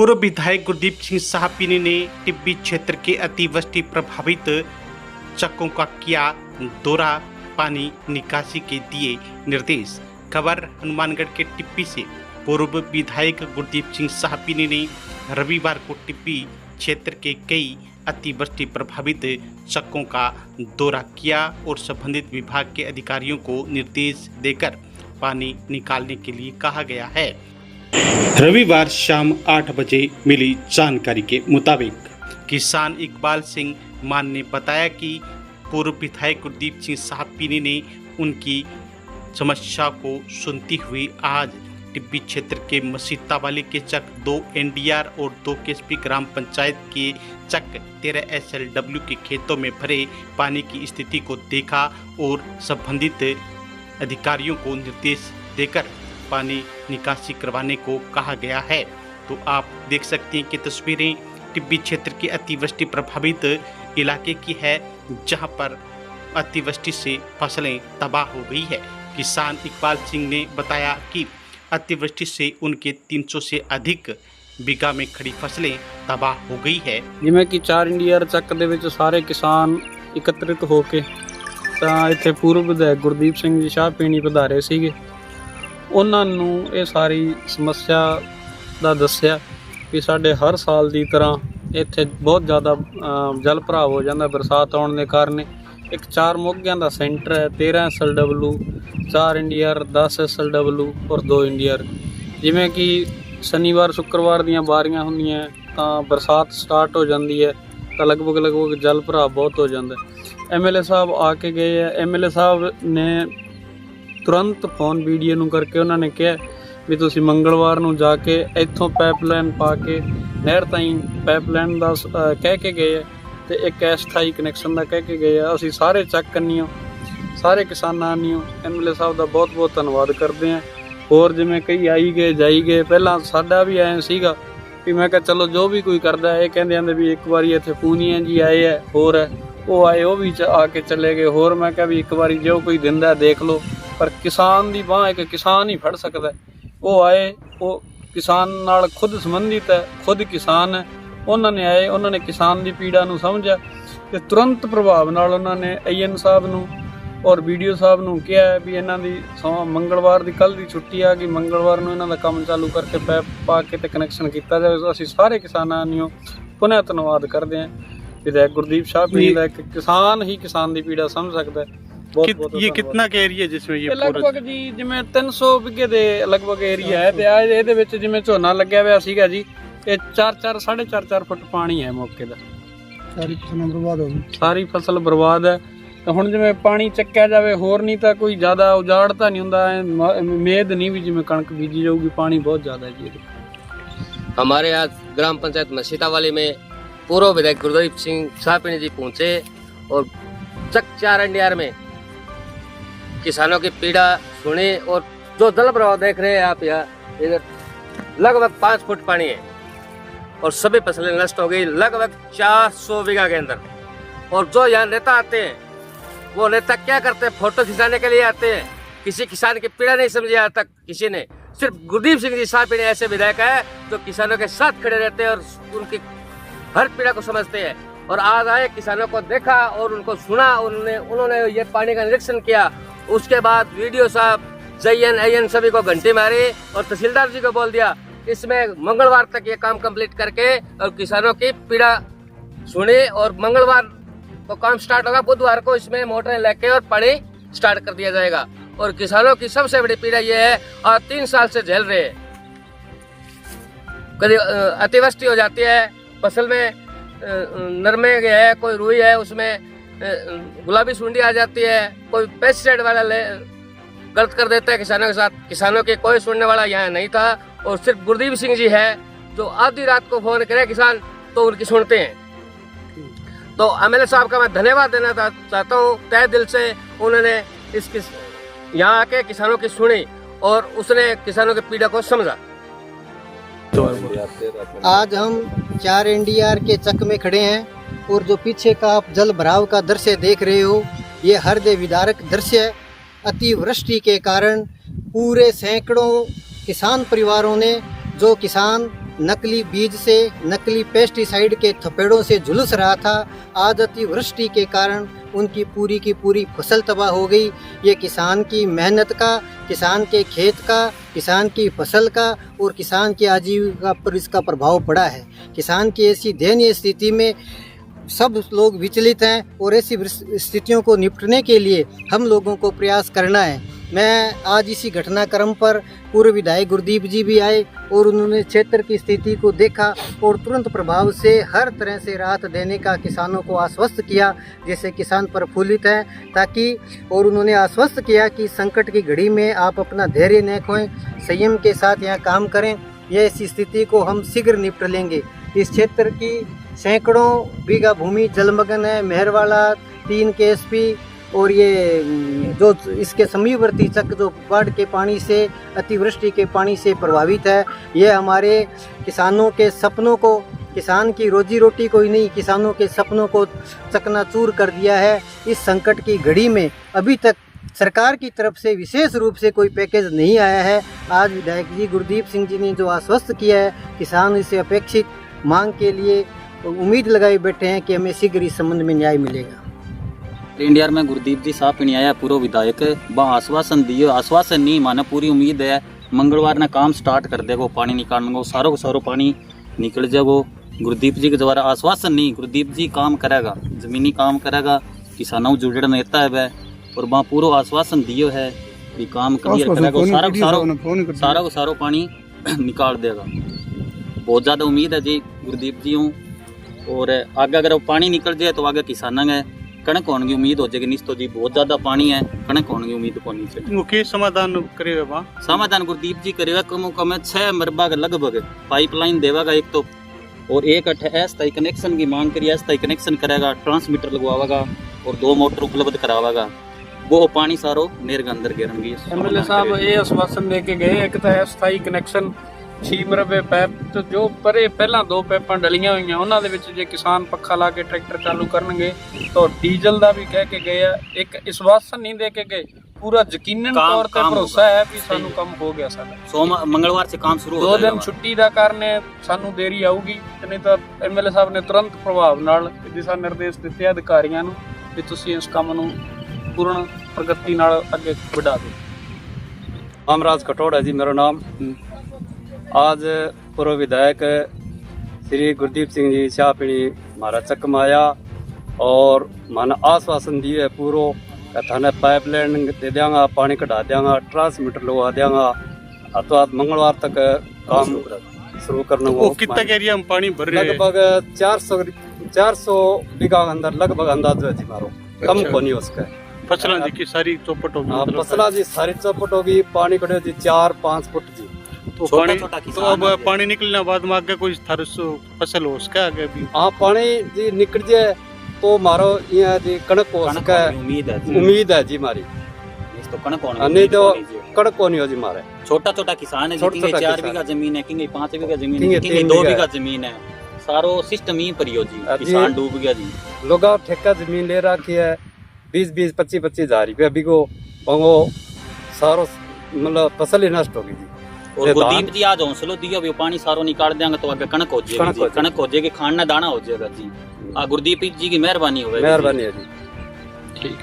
पूर्व विधायक गुरदीप सिंह साहपीनी ने टिब्बी क्षेत्र के अतिवृष्टि प्रभावित चक्कों का किया दौरा, पानी निकासी के दिए निर्देश। खबर हनुमानगढ़ के टिब्बी से। पूर्व विधायक गुरदीप सिंह साहपीनी ने रविवार को टिब्बी क्षेत्र के कई अतिवृष्टि प्रभावित चक्कों का दौरा किया और संबंधित विभाग के अधिकारियों को निर्देश देकर पानी निकालने के लिए कहा गया है। रविवार शाम 8 बजे मिली जानकारी के मुताबिक किसान इकबाल सिंह मान ने बताया कि पूर्व विधायक गुरदीप सिंह साहपीनी ने उनकी समस्या को सुनती हुई आज टिब्बी क्षेत्र के मसीतावाली के चक 2 एनडीआर और 2 केएसपी ग्राम पंचायत के चक 13 SLW के खेतों में भरे पानी की स्थिति को देखा और संबंधित अधिकारियों को निर्देश देकर पानी निकासी करवाने को कहा गया है। तो आप देख सकते हैं कि तस्वीरें टिब्बी क्षेत्र के अतिवृष्टि प्रभावित इलाके की है, जहां पर अतिवृष्टि से फसलें तबाह हो गई है। किसान इकबाल सिंह ने बताया कि अतिवृष्टि से उनके 300 से अधिक बीघा में खड़ी फसलें तबाह हो गई है। जिमें कि 4 इंडियर ਚੱਕ ਦੇ ਵਿੱਚ ਸਾਰੇ ਕਿਸਾਨ ਇਕੱਤਰਿਤ ਹੋ ਕੇ ਤਾਂ ਇੱਥੇ ਪੂਰਵ ਵਿਧਾਇਕ ਗੁਰਦੀਪ ਸਿੰਘ ਜੀ ਸਾਹਪੀਣੀ ਪਧਾਰੇ ਸੀਗੇ। ਉਹਨਾਂ ਨੂੰ ਇਹ ਸਾਰੀ ਸਮੱਸਿਆ ਦਾ ਦੱਸਿਆ ਕਿ ਸਾਡੇ ਹਰ ਸਾਲ ਦੀ ਤਰ੍ਹਾਂ ਇੱਥੇ ਬਹੁਤ ਜ਼ਿਆਦਾ ਜਲ ਭਰਾਵ ਹੋ ਜਾਂਦਾ ਬਰਸਾਤ ਆਉਣ ਦੇ ਕਾਰਨ। ਇੱਕ 4 ਮੋਗਿਆਂ ਦਾ ਸੈਂਟਰ ਹੈ, 13 SLW, 4 ਇੰਡੀਆਰ, 10 SLW ਔਰ 2 ਇੰਡੀਆਰ। ਜਿਵੇਂ ਕਿ शनिवार शुक्रवार ਦੀਆਂ ਬਾਰੀਆਂ ਹੁੰਦੀਆਂ ਤਾਂ ਬਰਸਾਤ ਸਟਾਰਟ ਹੋ ਜਾਂਦੀ ਹੈ ਤਾਂ ਲਗਭਗ ਜਲ ਭਰਾਵ ਬਹੁਤ ਹੋ ਜਾਂਦਾ। MLA ਸਾਹਿਬ ਆ ਕੇ ਗਏ ਹੈ। MLA ਸਾਹਿਬ ਨੇ ਤੁਰੰਤ ਫੋਨ ਵੀਡੀਓ ਨੂੰ ਕਰਕੇ ਉਹਨਾਂ ਨੇ ਕਿਹਾ ਵੀ ਤੁਸੀਂ ਮੰਗਲਵਾਰ ਨੂੰ ਜਾ ਕੇ ਇੱਥੋਂ ਪਾਈਪਲਾਈਨ ਪਾ ਕੇ ਨਹਿਰ ਤਾਈਂ ਪਾਈਪਲਾਈਨ ਦਾ ਕਹਿ ਕੇ ਗਏ ਹੈ ਤੇ ਇੱਕ ਅਸਥਾਈ ਕਨੈਕਸ਼ਨ ਦਾ ਕਹਿ ਕੇ ਗਏ ਆ। ਅਸੀਂ ਸਾਰੇ ਚੱਕ ਕੰਨੀਓ ਸਾਰੇ ਕਿਸਾਨਾਂ ਨੂੰ MLA ਸਾਹਿਬ ਦਾ ਬਹੁਤ ਬਹੁਤ ਧੰਨਵਾਦ ਕਰਦੇ ਹਾਂ। ਹੋਰ ਜਿਵੇਂ ਕਈ ਆਈ ਗਏ ਜਾਈ ਗਏ, ਪਹਿਲਾਂ ਸਾਡਾ ਵੀ ਐਂ ਸੀਗਾ ਵੀ ਮੈਂ ਕਿਹਾ ਚਲੋ ਜੋ ਵੀ ਕੋਈ ਕਰਦਾ ਇਹ ਕਹਿੰਦੇ ਆਂਦੇ ਵੀ ਇੱਕ ਵਾਰੀ ਇੱਥੇ ਪੂਨੀਆਂ ਜੀ ਆਏ ਹੈ, ਹੋਰ ਉਹ ਆਏ ਉਹ ਵੀ ਆ ਕੇ ਚਲੇ ਗਏ। ਹੋਰ ਮੈਂ ਕਿਹਾ ਵੀ ਇੱਕ ਵਾਰੀ ਜੋ ਕੋਈ ਦਿੰਦਾ ਦੇਖ ਲਓ, ਪਰ ਕਿਸਾਨ ਦੀ ਬਾਂਹ ਇੱਕ ਕਿਸਾਨ ਹੀ ਫੜ ਸਕਦਾ। ਉਹ ਆਏ, ਉਹ ਕਿਸਾਨ ਨਾਲ ਖੁਦ ਸੰਬੰਧਿਤ ਹੈ, ਖੁਦ ਕਿਸਾਨ ਹੈ। ਉਹਨਾਂ ਨੇ ਆਏ, ਉਹਨਾਂ ਨੇ ਕਿਸਾਨ ਦੀ ਪੀੜਾ ਨੂੰ ਸਮਝਿਆ ਤੇ ਤੁਰੰਤ ਪ੍ਰਭਾਵ ਨਾਲ ਉਹਨਾਂ ਨੇ AN ਸਾਹਿਬ ਨੂੰ ਔਰ ਵੀਡੀਓ ਸਾਹਿਬ ਨੂੰ ਕਿਹਾ ਵੀ ਇਹਨਾਂ ਦੀ ਮੰਗਲਵਾਰ ਦੀ ਕੱਲ੍ਹ ਦੀ ਛੁੱਟੀ ਆ ਗਈ, ਮੰਗਲਵਾਰ ਨੂੰ ਇਹਨਾਂ ਦਾ ਕੰਮ ਚਾਲੂ ਕਰਕੇ ਪੈਪ ਪਾ ਕੇ ਤੇ ਕਨੈਕਸ਼ਨ ਕੀਤਾ ਜਾਵੇ। ਅਸੀਂ ਸਾਰੇ ਕਿਸਾਨਾਂ ਨੂੰ ਪੁਨः ਧੰਨਵਾਦ ਕਰਦੇ ਹਾਂ। ਵਿਧਾਇਕ ਗੁਰਦੀਪ ਸਾਹਪੀਣੀ ਦਾ ਇੱਕ ਕਿਸਾਨ ਹੀ ਕਿਸਾਨ ਦੀ ਪੀੜਾ ਸਮਝ ਸਕਦਾ ਹੈ। ਬਹੁਤ ये कितना का एरिया जिसमें ये ਲਗਭਗ ਜੀ ਜਿਵੇਂ 300 ਵਿਗੇ ਦੇ ਲਗਭਗ ਏਰੀਆ ਹੈ ਤੇ ਆ ਇਹਦੇ ਵਿੱਚ ਜਿਵੇਂ ਝੋਨਾ ਲੱਗਿਆ ਹੋਇਆ ਸੀਗਾ ਜੀ, ਇਹ 4.5 ਫੁੱਟ ਪਾਣੀ ਹੈ ਮੌਕੇ ਦਾ। ਸਾਰੀ ਫਸਲ ਬਰਬਾਦ ਹੋ ਗਈ, ਸਾਰੀ ਫਸਲ ਬਰਬਾਦ ਹੈ। तो हुण जिवें पानी चक्या जाए, होर नहीं तो कोई ज़्यादा उजाड़ तो नहीं हुंदा, उम्मीद नहीं भी जिवें कणक बीजी जाऊगी। पानी बहुत ज़्यादा है जी। हमारे यहाँ ग्राम पंचायत मसीतावाली में पूर्व विधायक गुरदीप सिंह साहपीणी जी पहुँचे और चक 4 एनडीआर में किसानों की पीड़ा सुनी और जो जल प्रवाह देख रहे हैं आप यहाँ, इधर लगभग 5 फुट पानी है और सभी फसलें नष्ट हो गई लगभग 400 बीघा के अंदर। और जो यहाँ नेता आते हैं वो नेता क्या करते हैं, फोटो खिंचाने के लिए आते हैं। किसी किसान की पीड़ा नहीं समझी आज तक किसी ने। सिर्फ गुरदीप सिंह जी साहपीणी ऐसे विधायक है जो किसानों के साथ खड़े रहते हैं और उनकी हर पीड़ा को समझते हैं। और आज आए, किसानों को देखा और उनको सुना, उन्होंने ये पानी का निरीक्षण किया। उसके बाद वीडियो साहब जयन AN सभी को घंटी मारी और तहसीलदार जी को बोल दिया इसमें मंगलवार तक ये काम कंप्लीट करके और किसानों की पीड़ा सुनी और मंगलवार तो काम स्टार्ट होगा। बुधवार को इसमें मोटरें लेके और पानी स्टार्ट कर दिया जाएगा। और किसानों की सबसे बड़ी पीड़ा ये है और 3 साल से झेल रहे हैं। कभी अतिवृष्टि हो जाती है, फसल में नरमे है, कोई रुई है, उसमें गुलाबी सुंडी आ जाती है, कोई पेस्टिसाइड वाला गलत कर देता है किसानों के साथ। किसानों के कोई सुनने वाला यहाँ नहीं था और सिर्फ गुरदीप सिंह जी है जो आधी रात को फोन करे किसान तो उनकी सुनते हैं। तो MLA साहब का मैं धन्यवाद देना चाहता हूँ तहे दिल से। उन्होंने यहाँ आके किसानों की सुनी और उसने किसानों की पीड़ा को समझा। आज हम 4 एनडीआर के चक में खड़े हैं और जो पीछे का आप जल भराव का दृश्य देख रहे हो, ये हृदय विदारक दृश्य है। अतिवृष्टि के कारण पूरे सैकड़ों किसान परिवारों ने, जो किसान नकली बीज से, नकली पेस्टिसाइड के थपेड़ों से झुलस रहा था। आज अतिवृष्टि के कारण उनकी पूरी की पूरी फसल तबाह हो गई। ये किसान की मेहनत का, किसान के खेत का, किसान की फसल का और किसान की आजीविका पर इसका प्रभाव पड़ा है। किसान की ऐसी दयनीय स्थिति में सब लोग विचलित हैं और ऐसी स्थितियों को निपटने के लिए हम लोगों को प्रयास करना है। मैं आज इसी घटनाक्रम पर पूर्व विधायक गुरदीप जी भी आए और उन्होंने क्षेत्र की स्थिति को देखा और तुरंत प्रभाव से हर तरह से राहत देने का किसानों को आश्वस्त किया, जिससे किसान प्रफुल्लित हैं। ताकि और उन्होंने आश्वस्त किया कि संकट की घड़ी में आप अपना धैर्य न खोएं, संयम के साथ यहाँ काम करें। यह ऐसी स्थिति को हम शीघ्र निपट लेंगे। इस क्षेत्र की सैकड़ों बीघा भूमि जलमग्न है। मेहरवाला 3 KSP और ये जो इसके समीपवर्ती चक जो बाढ़ के पानी से, अतिवृष्टि के पानी से प्रभावित है। ये हमारे किसानों के सपनों को, किसान की रोजी रोटी को ही नहीं, किसानों के सपनों को चकनाचूर कर दिया है। इस संकट की घड़ी में अभी तक सरकार की तरफ से विशेष रूप से कोई पैकेज नहीं आया है। आज विधायक जी गुरदीप सिंह जी ने जो आश्वस्त किया है, किसान इसे अपेक्षित मांग के लिए उम्मीद लगाए बैठे हैं कि हमें शीघ्र इस संबंध में न्याय मिलेगा। इंडिया में गुरदीप जी साहब पिणी आया पूर्व विधायक वह आश्वासन दियो, आश्वासन नहीं माने पूरी उम्मीद है मंगलवार ने काम स्टार्ट कर देगा, पानी निकालने को सारो पानी निकल जाएगा। गुरदीप जी के द्वारा आश्वासन नहीं, गुरदीप जी काम करेगा, जमीनी काम करेगा, किसानों जुड़े नेता है वह, और वहाँ पूरा आश्वासन दियो है कि काम क्लियर करेगा, सारा पानी निकाल देगा। बहुत ज़्यादा उम्मीद है जी गुरदीप जी हूँ। और आगे अगर पानी निकल जाए तो आगे किसानों है कणक होने की उम्मीद हो जाएगी। निश्चित जी बहुत ज्यादा पानी है, कणक होने की उम्मीद होनी चाहिए। मुख्य समाधान करेगा वहाँ समाधान गुरदीप जी करेगा। कम कम 6 मरबा का लगभग पाइपलाइन देगा एक तो, और एक अस्थायी कनेक्शन की मांग करिए, अस्थायी कनेक्शन करेगा, ट्रांसमीटर लगवाएगा और 2 मोटर उपलब्ध करावेगा। वो पानी सारो नेर के अंदर गिरेंगे। MLA साहब ये आश्वासन देके गए, एक तो है अस्थायी कनेक्शन 6 मरबे पैप, तो जो परे पहला 2 पैपां डलियां हुई उन्होंने जे किसान पक्खा ला के ट्रैक्टर चालू करनगे तो डीजल का भी कह के गए। एक आश्वासन नहीं दे के गए, पूरा यकीनन तौर पे भरोसा है कि सानू कम हो गया। साडा मंगलवार से काम शुरू हो 2 दिन छुट्टी का कारण सानू देरी आऊगी, नहीं तो MLA साहब ने तुरंत प्रभाव नाल दिशा निर्देश दिते अधिकारियों नूं कि तुसीं इस काम नूं पूर्ण प्रगति नाल अगे बढ़ा दो। रामराज कटोड़ है जी मेरा नाम। आज पूर्व विधायक श्री गुरदीप सिंह जी शाह पीढ़ी हमारा चक में आया और माना आश्वासन दिए पूरो थाने पाइपलाइन दे देंगा, पानी कटा देंगा, ट्रांसमीटर लगवा देंगा, अथवा मंगलवार तक काम शुरू करने को। कितना एरिया में पानी भर रहे हैं? लगभग 400 बीघा के अंदर लगभग अंदाज है जी मारो, कम को नहीं उसका। फसला जी की सारी चौपट होगी? फसला जी सारी चौपट होगी, पानी कटे जी 4-5 फुट जी। तो पानी तो अब पानी निकलने बाद में आगे कोई फसल हो उसका आगे भी? हाँ पानी जी निकल जाए तो मारो यहाँ जी कणक हो सका उम्मीद है जी हमारी। तो कणक नहीं तो कणक को नहीं हो जी मारे। छोटा किसान है, 4 बीघा जमीन है, किंगे 5 बीघा जमीन है, किंगे 2 बीघा जमीन है, सारो सिस्टम ही परियो जी, किसान डूब गया जी। लोग ठेका जमीन ले रखी है 20-20, 25-25 हजार रुपये अभी को सारो मतलब फसल ही नष्ट होगी जी। और गुरदीप जी आज हौसलो दिया भी पानी सारो निकाल देंगे तो आगे कणक हो जाएगी, कणक हो जाएगी, खाना दाना हो जाएगा जी। गुरदीप जी की मेहरबानी हो, मेहरबानी है जी। ठीक।